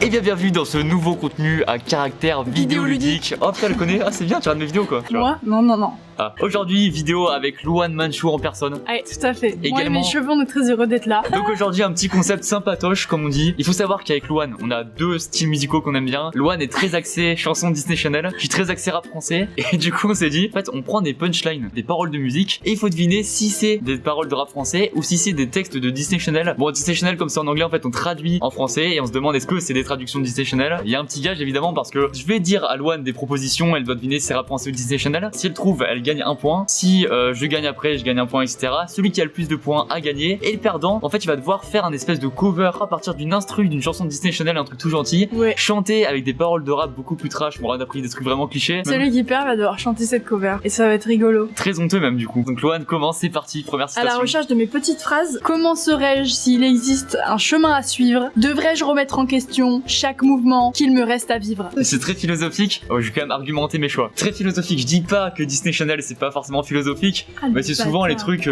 Et bien bienvenue dans ce nouveau contenu à caractère vidéoludique. Oh putain, le connais. Ah c'est bien, tu regardes mes vidéos quoi. Moi? Non. Ah. Aujourd'hui, vidéo avec Louane Manchou en personne. Ouais, tout à fait. Moi et Également. mes cheveux, on est très heureux d'être là. Donc aujourd'hui, un petit concept sympatoche comme on dit. Il faut savoir qu'avec Louane, on a deux styles musicaux qu'on aime bien. Louane est très axé chanson Disney Channel. Je suis très axé rap français. Et du coup, on s'est dit, en fait, on prend des punchlines, des paroles de musique. Et il faut deviner si c'est des paroles de rap français ou si c'est des textes de Disney Channel. Bon, Disney Channel, comme c'est en anglais, en fait, on traduit en français. Et on se demande est-ce que c'est des traductions de Disney Channel. Il y a un petit gage évidemment parce que je vais dire à Louane des propositions. Elle doit deviner si c'est rap français ou Disney Channel. Si elle trouve, elle gagne un point. Si je gagne après, je gagne un point, etc. Celui qui a le plus de points a gagné. Et le perdant, en fait, il va devoir faire un espèce de cover à partir d'une instru, d'une chanson de Disney Channel, un truc tout gentil. Ouais. Chanter avec des paroles de rap beaucoup plus trash. On aura appris des trucs vraiment clichés. Celui qui perd va devoir chanter cette cover. Et ça va être rigolo. Très honteux même du coup. Donc Louane commence, c'est parti. Première À citation. la recherche de mes petites phrases, comment serais-je s'il existe un chemin à suivre? Devrais-je remettre en question chaque mouvement qu'il me reste à vivre? C'est très philosophique. Oh, je vais quand même argumenter mes choix. Très philosophique. Je dis pas que Disney Channel c'est pas forcément philosophique. Ah, Mais c'est souvent les trucs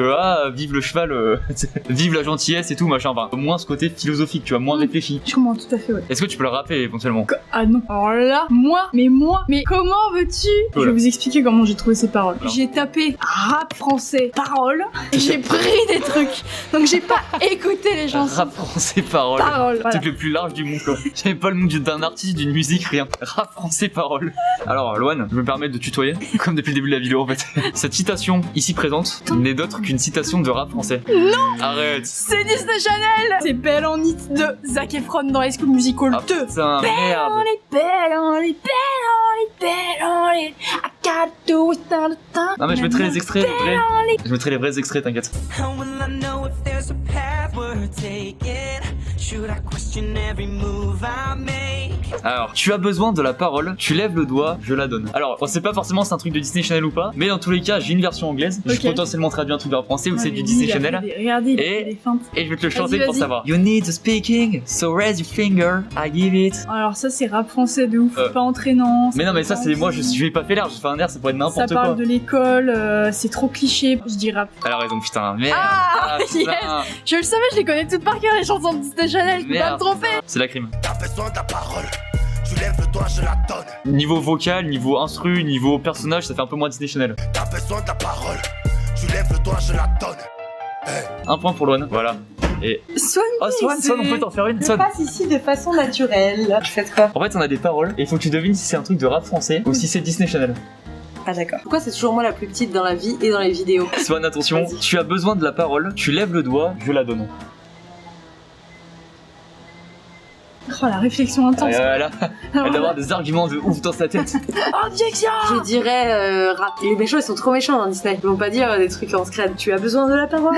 vive le cheval, vive la gentillesse et tout machin. Enfin, moins ce côté philosophique, tu vois, moins réfléchi. Je comprends tout à fait, ouais. Est-ce que tu peux le rappeler éventuellement? Ah non. Alors là, moi, mais comment veux-tu? Je Voilà. vais vous expliquer comment j'ai trouvé ces paroles. Alors. J'ai tapé rap français paroles, j'ai pris des trucs, donc j'ai pas écouté les chansons. Rap français paroles. Paroles, Le voilà. truc le plus large du monde quoi. J'avais pas le nom d'un artiste, d'une musique, rien. Rap français paroles. Alors Louane, je me permets de tutoyer, comme depuis le début de la vidéo en fait. Cette citation ici présente n'est d'autre qu'une citation de rap français. Non. Arrête. C'est Disney Channel. C'est Belle en It de Zac Efron dans High School Musical 2. C'est un merde. Belle on it, I gotta do it all the time. Non mais je mettrai les extraits vrais. Je mettrai les vrais extraits, t'inquiète. How will I know if there's a path we're taking? Should I question every move I make? Alors, tu as besoin de la parole, tu lèves le doigt, je la donne. Alors, on sait pas forcément si c'est un truc de Disney Channel ou pas, mais dans tous les cas, j'ai une version anglaise. Ok. Je potentiellement traduire un truc de rap français ou c'est du lui, Disney il a fait Channel. Regardez, il a Et- fait des feintes. Et je vais te le chanter Vas-y, pour vas-y. savoir. You need the speaking, so raise your finger, I give it. Alors ça c'est rap français de ouf, Euh. pas entraînant. Mais non, mais ça, pas c'est moi, entraînant. je vais pas fait l'air, j'ai fait un air, ça pourrait être Ça n'importe parle quoi. de l'école, c'est trop cliché, je dis rap. Elle a raison, putain, merde. Ah, putain. Je le savais, je les connais toutes par cœur les chansons de Disney Channel, je peux pas me Merde. tromper. C'est la crime. T'as besoin de la parole, tu lèves le doigt, je la donne. Niveau vocal, niveau instru, niveau personnage, ça fait un peu moins Disney Channel. T'as besoin de la parole, tu lèves le doigt, je la donne. Un point pour Louane, voilà. Et. Swan, Oh, Swan, on peut t'en faire une. Je Swan. passe ici de façon naturelle. Je fais quoi? En fait, on a des paroles et il faut que tu devines si c'est un truc de rap français ou si c'est Disney Channel. Ah d'accord. Pourquoi c'est toujours moi la plus petite dans la vie et dans les vidéos? Swan, attention, Vas-y. tu as besoin de la parole, tu lèves le doigt, je la donne. oh la réflexion intense. Là, Alors elle doit là, avoir des arguments de ouf dans sa tête. objection. Je dirais rap. Les méchants ils sont trop méchants dans Disney. Ils vont pas dire des trucs en scred. Tu as besoin de la parole.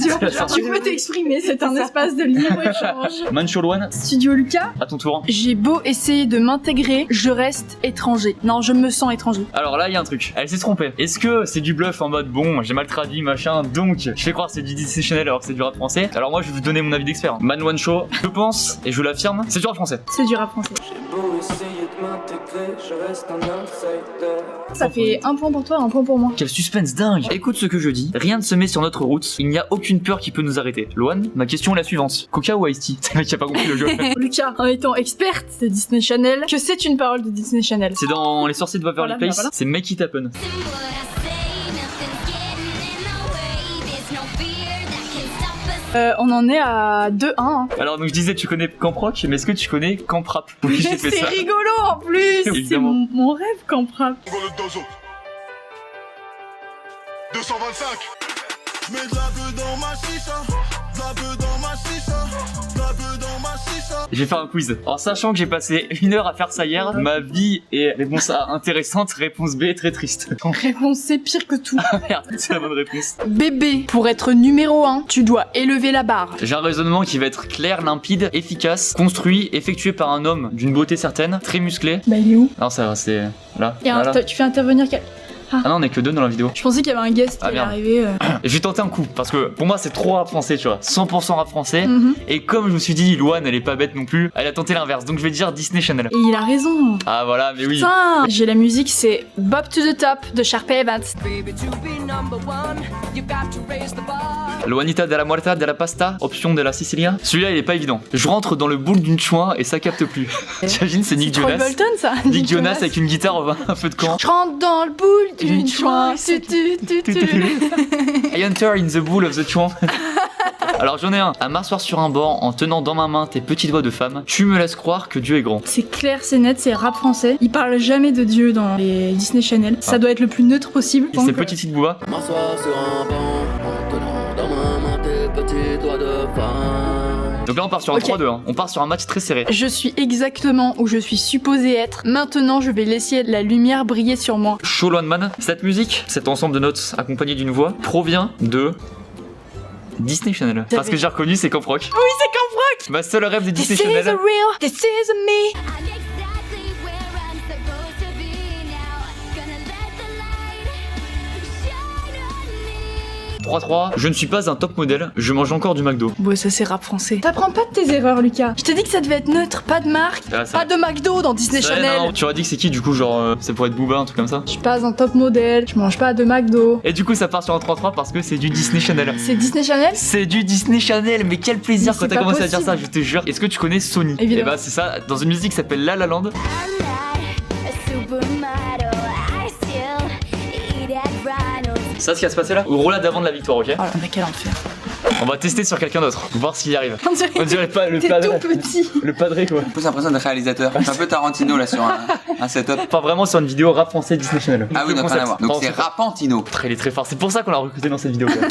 Tu vois, genre, Tu peux t'exprimer, c'est un espace de libre-échange. Mancho Louane, Studio Lucas, à ton tour. j'ai beau essayer de m'intégrer, je reste étranger. Non, je me sens étranger. Alors là, il y a un truc. Elle s'est trompée. Est-ce que c'est du bluff en mode bon, j'ai mal traduit, machin, donc je fais croire que c'est du Disney Channel alors que c'est du rap français? Alors moi, je vais vous donner mon avis d'expert. Man One Show, je pense, et je l'affirme, c'est du rap français. C'est du rap français. Beau essayer de m'intégrer, je reste un outsider. Ça fait un point pour toi, un point pour moi. Quel suspense dingue. Écoute ce que je dis, rien ne se met sur notre route, il n'y a aucune peur qui peut nous arrêter. Louane, ma question est la suivante. Coca ou Ice Tea? C'est le mec qui a pas compris le jeu. Lucas, en étant experte de Disney Channel, que c'est une parole de Disney Channel. C'est dans Les Sorciers de Waverly Voilà, Place, voilà. c'est Make It Happen. On en est à 2-1. Hein. Alors donc je disais tu connais Camp Rock, mais est-ce que tu connais Camp Rap? Oui, j'ai Mais fait c'est ça. rigolo en plus. C'est Évidemment. mon rêve Camp Rap. On va le dozo. 225. Je mets de la beuh dans ma chicha, de la beuh dans ma chicha, de la beuh dans ma chicha. Je vais faire un quiz. En sachant que j'ai passé 1 heure à faire ça hier, ma vie est réponse A intéressante, réponse B très triste. Réponse c'est pire que tout. Merde, c'est la bonne réponse. Bébé, pour être numéro 1, tu dois élever la barre. J'ai un raisonnement qui va être clair, limpide, efficace, construit, effectué par un homme d'une beauté certaine, très musclé. Bah il est où? Non ça va, c'est là. Et Voilà. tu fais intervenir quel... Ah non, on est que 2 dans la vidéo. Je pensais qu'il y avait un guest qui Ah, allait merde. arriver. Et je vais tenter un coup parce que pour moi c'est trop rap français, tu vois. 100% rap français. Mhm. Et comme je me suis dit, Louane elle est pas bête non plus, elle a tenté l'inverse. Donc je vais dire Disney Channel. Et il a raison. Ah voilà, mais oui. Putain, j'ai la musique, c'est Bob to the Top de Sharpay Evans. Baby, to be number one, you got to raise the bar. Loanita de la muerta de la pasta, option de la Sicilia. Celui-là il est pas évident. Je rentre dans le boule d'une chouin et ça capte plus. T'imagines, c'est Nick Troy Jonas. Bolton, ça. Nick Jonas avec une guitare au un feu de camp. Je rentre dans le boule d'une chouin. I enter in the bowl of the chouan. Alors j'en ai un. À m'asseoir sur un banc en tenant dans ma main tes petits doigts de femme, tu me laisses croire que Dieu est grand. C'est clair, c'est net, c'est rap français. Il parle jamais de Dieu dans les Disney Channel. Ça doit être le plus neutre possible. Et c'est Donc, Petit Tic Booba. M'asseoir sur un banc en tenant dans ma main tes petits doigts de femme. Donc là on part sur un Ok. 3-2, hein. On part sur un match très serré. je suis exactement où je suis supposée être. Maintenant, je vais laisser la lumière briller sur moi. Show One Man. Cette musique, cet ensemble de notes accompagné d'une voix, provient de Disney Channel. Parce que j'ai reconnu, c'est Camp Rock. Oui, c'est Camp Rock. Ma seule rêve de This Disney is a Channel. real, this is a me. I'm exactly where I'm supposed to be now. Gonna let the light shine on me. 3-3. Je ne suis pas un top modèle, je mange encore du McDo. Bon, ça c'est rap français. T'apprends pas de tes erreurs, Lucas. Je t'ai dit que ça devait être neutre, pas de marque, Ah, ça- pas de McDo dans Disney Ça, Channel. non, tu aurais dit que c'est qui du coup, genre ça pourrait être Booba, un truc comme ça. Je suis pas un top modèle, je mange pas de McDo. Et du coup ça part sur un 3-3 parce que c'est du Disney Channel. C'est Disney Channel? C'est du Disney Channel, mais quel plaisir Mais quand c'est t'as pas commencé à dire possible. ça, je te jure. Est-ce que tu connais Sony? Évidemment. Et bah c'est ça, dans une musique qui s'appelle La La Land. I'm not a supermodel. I still eat at Ronald's. Ça, ce qui va se passer là, au roulade d'avant de la victoire, ok? Oh là, mais quel enfer. On va tester sur quelqu'un d'autre, voir s'il y arrive. On On dirait pas le t'es padré. tout petit. Le padré quoi. Plus l'impression d'être réalisateur. C'est un peu Tarantino là sur un setup. Enfin vraiment sur une vidéo rap français Disney Channel. Ah oui, Le donc rien à concept. voir. Donc Enfin, c'est Rapantino. Il est très fort, c'est pour ça qu'on l'a recruté dans cette vidéo. Quoi.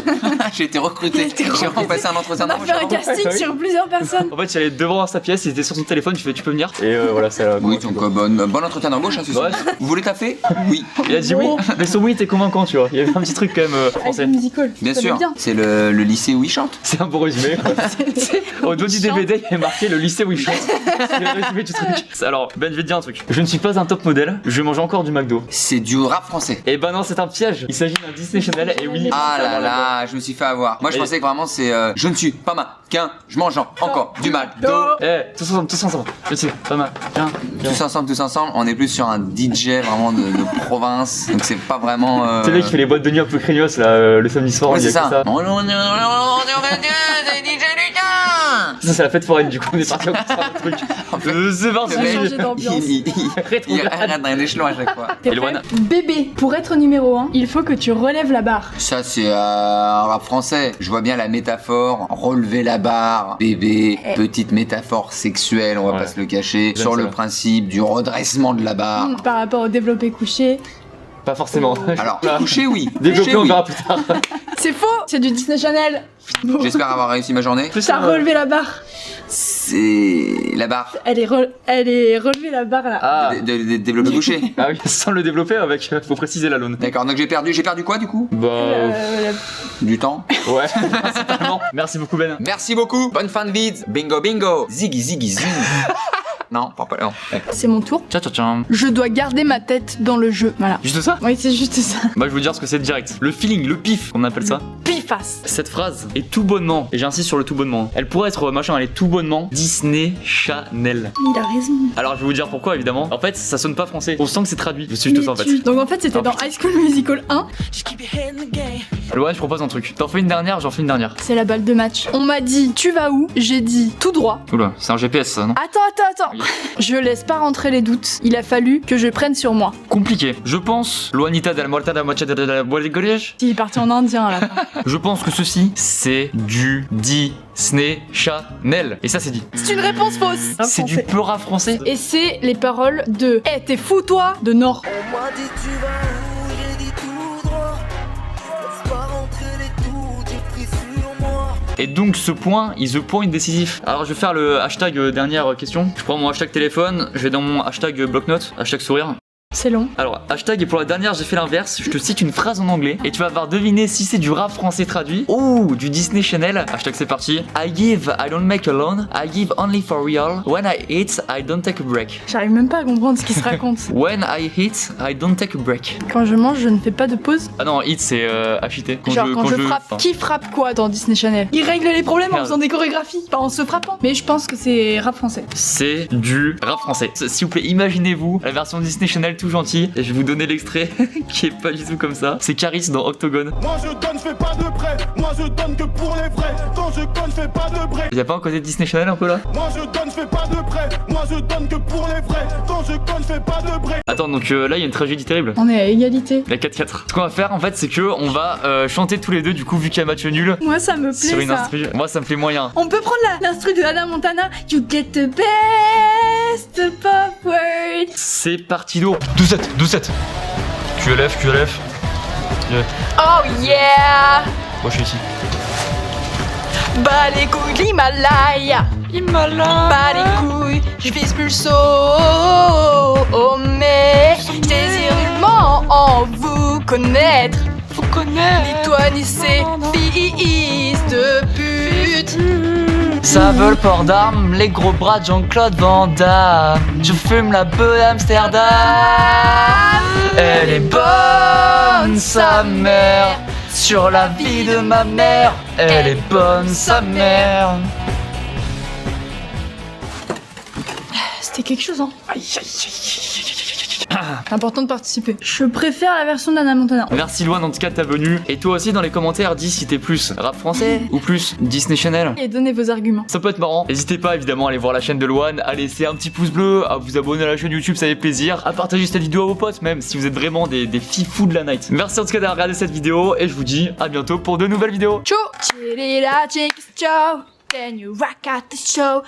J'ai été recruté. J'ai vraiment passé un entretien On a fait un d'embauche. casting sur plusieurs personnes. En fait, il allait devant sa pièce, il était sur son téléphone, tu fais tu peux venir. Et voilà, c'est Oui, donc bon entretien d'embauche hein, ce soir. Ouais. Vous voulez taffer? Oui. Il a dit oui, mais son oui était convaincant, tu vois. Il y avait un petit truc quand même Avec français. le musical. Bien Ça sûr. va bien. C'est le lycée où il chante. C'est un beau résumé. Au dos du DVD, il est marqué le lycée où il chante. C'est le résumé du truc. Alors, Ben, je vais te dire un truc. Je ne suis pas un top modèle, je mange encore du McDo. C'est du rap français. Et ben non, c'est un piège. Il s'agit d'un Disney Channel et oui. Ah là là, je me suis fait avoir. Moi je Et- pensais que vraiment c'est je ne suis pas mal qu'un, je mange encore du McDo. Eh, tous ensemble, tous ensemble. Je sais, pas mal. Tiens, tiens. Tous ensemble, on est plus sur un DJ vraiment de province. Donc c'est pas vraiment. C'est le mec qui fait les boîtes de nuit un peu craignos là, le samedi soir. Ouais, il y c'est a que ça. Ça, c'est la fête foraine, du coup, on est parti au contraire du truc. C'est parti. va changer d'ambiance. Il arrête dans l'échelon à chaque fois. T'es Et prêt Loane. Bébé, pour être numéro 1, il faut que tu relèves la barre. Ça c'est un rap français. Je vois bien la métaphore, relever la barre, bébé, petite métaphore sexuelle, on va Ouais. pas se le cacher, J'aime sur le ça. principe du redressement de la barre. Par rapport au développé couché. Pas forcément. Alors, Là. couché oui. Développé, Couché, on oui. verra plus tard. C'est faux, c'est du Disney Channel. Bon. J'espère avoir réussi ma journée. T'as relevé la barre. C'est la barre. Elle est relevée la barre là. Ah. De développer couché. Ah oui, sans le développer avec, faut préciser la lone. D'accord, donc j'ai perdu quoi du coup? Bah, Du temps. ouais, principalement. Merci beaucoup Ben. Merci beaucoup. Bonne fin de vid. Bingo bingo. Ziggy ziggy zing. Non, pas non. Ouais. C'est mon tour. Tiens, tiens, tiens. Je dois garder ma tête dans le jeu. Voilà. Juste ça? Oui, c'est juste ça. Bah, je vais vous dire ce que c'est direct. Le feeling, le pif, on appelle ça. Piface. Cette phrase est tout bonnement, et j'insiste sur le tout bonnement. Elle pourrait être machin, elle est tout bonnement Disney Channel. Il a raison. Alors, je vais vous dire pourquoi évidemment. En fait, ça sonne pas français. On sent que c'est traduit. Je suis tout ça en fait. Donc en fait, c'était Ah, dans High School Musical 1. Just keep your head in the game. Loane, je propose un truc. T'en fais une dernière, j'en fais une dernière. C'est la balle de match. On m'a dit, tu vas où? J'ai dit, tout droit. Oula, c'est un GPS ça, non? Attends. Ok. Je laisse pas rentrer les doutes. Il a fallu que je prenne sur moi. Compliqué. Je pense, Loanita de la Muerta de la Mocha de la Bois-des-Collèges. Il est parti en indien à la fin. Je pense que ceci, c'est du Disney Channel. Et ça, c'est dit. C'est une réponse fausse. C'est du peur français. Et c'est les paroles de Eh, t'es fou toi de Nord. On m'a dit tu vas où, j'ai dit tout droit. Laisse pas rentrer les doutes, j'ai pris sur moi. Et donc, ce point is the point décisif. Alors, je vais faire le hashtag dernière question. Je prends mon hashtag téléphone, je vais dans mon hashtag bloc-notes, hashtag sourire. C'est long. Alors, hashtag, et pour la dernière, j'ai fait l'inverse. Je te cite une phrase en anglais et tu vas devoir deviner si c'est du rap français traduit ou du Disney Channel. Hashtag, c'est parti. I give, I don't make alone. I give only for real. When I eat, I don't take a break. J'arrive même pas à comprendre ce qui se raconte. When I eat, I don't take a break. Quand je mange, je ne fais pas de pause. Ah non, eat, c'est acheter. Genre quand je frappe. enfin, Qui frappe quoi dans Disney Channel? Ils règlent les problèmes en Merde. faisant des chorégraphies, pas en se frappant. Mais je pense que c'est rap français. c'est du rap français. S'il vous plaît, imaginez-vous la version Disney Channel tout gentil. Et je vais vous donner l'extrait qui est pas du tout comme ça. C'est Caris dans Octogone. Moi je donne, fais pas de prêt. Moi je donne que pour les vrais. Quand je conne, fais pas de break. Y'a pas un côté Disney Channel un peu là? Moi je donne, fais pas de prêt. Moi je donne que pour les vrais. Quand je conne, fais pas de break. Attends, donc là il y a une tragédie terrible. On est à égalité. La 4-4. Ce qu'on va faire en fait, c'est que on va chanter tous les deux, du coup, vu qu'il y a match nul, Moi ça me sur plaît une ça. instru. Moi ça me fait moyen. On peut prendre l'instru de Hannah Montana. You get the best pop words. C'est parti d'eau. 12-7. QLF. Oh yeah. Moi je suis ici. Bah les couilles de l'Himalaya. Bah les couilles, je vise plus le saut. Oh mais je désire nullement en vous connaître. Ni toi ni ces fils de pute. Ça veut le port d'armes, les gros bras de Jean-Claude Van Damme. Je fume la beuh d'Amsterdam. Elle est bonne, sa mère. Sur la vie de ma mère, elle est bonne, sa mère. C'était quelque chose, hein. Important de participer. Je préfère la version d'Hannah Montana. Merci Loane en tout cas de ta venue. Et toi aussi dans les commentaires, dis si t'es plus rap français ou plus Disney Channel. Et donnez vos arguments. Ça peut être marrant. N'hésitez pas évidemment à aller voir la chaîne de Loane, à laisser un petit pouce bleu, à vous abonner à la chaîne YouTube, ça fait plaisir, à partager cette vidéo à vos potes même si vous êtes vraiment des fifous de la night. Merci en tout cas d'avoir regardé cette vidéo et je vous dis à bientôt pour de nouvelles vidéos. Ciao. Chirira, chick, show. Then you rock out the show.